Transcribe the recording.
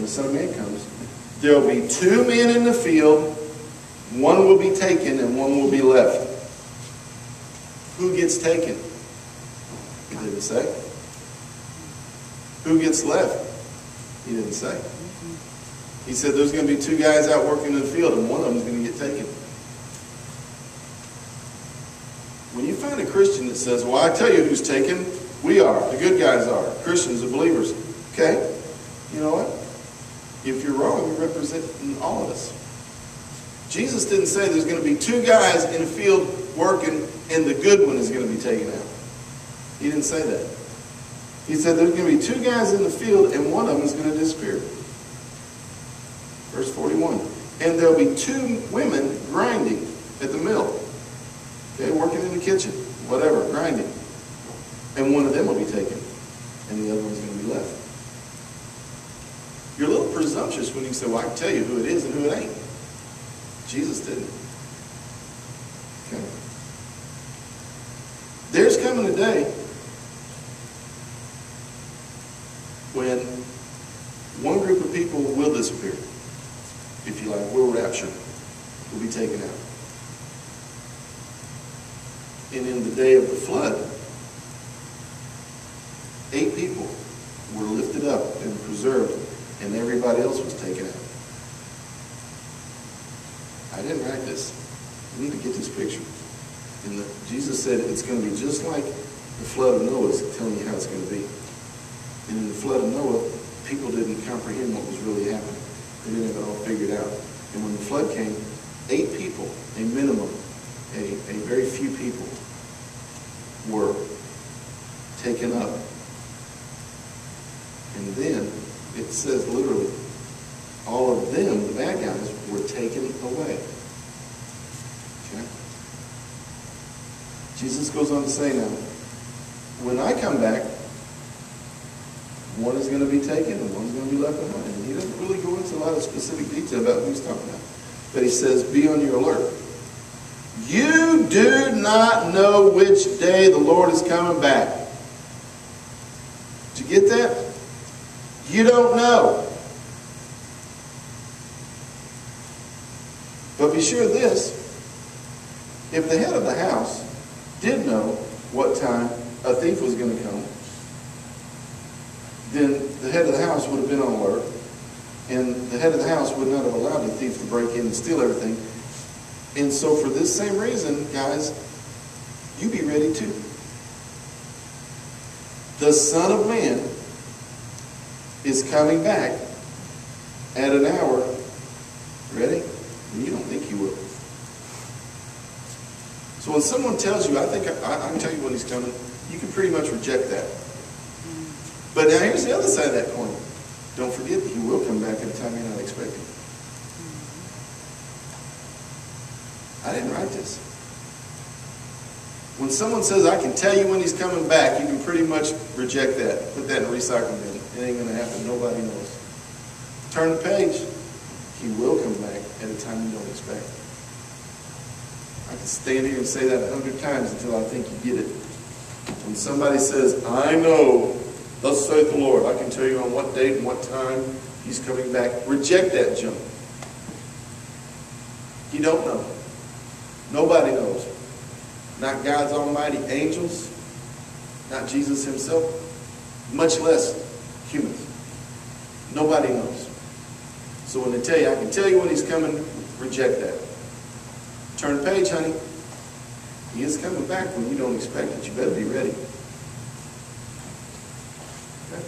the Son of Man comes, there will be two men in the field, one will be taken and one will be left. Who gets taken? He didn't say. Who gets left? He didn't say. He said there's going to be two guys out working in the field and one of them is going to get taken. When you find a Christian that says, well, I tell you who's taken, we are, the good guys are, Christians, the believers. Okay, you know what? If you're wrong, you're representing all of us. Jesus didn't say there's going to be two guys in the field working and the good one is going to be taken out. He didn't say that. He said there's going to be two guys in the field and one of them is going to disappear. Verse 41. And there'll be two women grinding at the mill. Okay, working in the kitchen, whatever, grinding. And one of them will be taken and the other one's going to be left. You're a little presumptuous when you say, well, I can tell you who it is and who it ain't. Jesus didn't. Okay. There's coming a day when one group of people will disappear. If you like, will rapture, will be taken out. And in the day of the flood, 8 people were lifted up and preserved, and everybody else was taken out. I didn't write this. You need to get this picture. And Jesus said it's going to be just like the flood of Noah is telling you how it's going to be. And in the flood of Noah, people didn't comprehend what was really happening. They didn't have it all figured out. And when the flood came, 8 people, a minimum, a very few people, were taken up. And then, it says literally, all of them, the bad guys, were taken away. Okay? Jesus goes on to say now, when I come back, one is going to be taken and one's going to be left behind. And he doesn't really go into a lot of specific detail about who he's talking about. But he says, be on your alert. You do not know which day the Lord is coming back. Did you get that? You don't know. But be sure of this. If the head of the house did know what time a thief was going to come, then the head of the house would have been on alert. And the head of the house would not have allowed the thief to break in and steal everything. And so for this same reason, guys, you be ready too. The Son of Man is coming back at an hour, ready? And you don't think he will. So when someone tells you, I can tell you when he's coming, you can pretty much reject that. But now here's the other side of that coin. Don't forget that he will come back at a time you're not expecting. I didn't write this. When someone says, I can tell you when he's coming back, you can pretty much reject that. Put that in a recycle bin. It ain't going to happen. Nobody knows. Turn the page. He will come back at a time you don't expect. I can stand here and say that 100 times until I think you get it. When somebody says, I know, thus saith the Lord, I can tell you on what date and what time he's coming back. Reject that junk. You don't know. Nobody knows. Not God's almighty angels, not Jesus himself, much less humans. Nobody knows. So when they tell you, I can tell you when he's coming, reject that. Turn the page, honey. He is coming back when you don't expect it. You better be ready. Okay?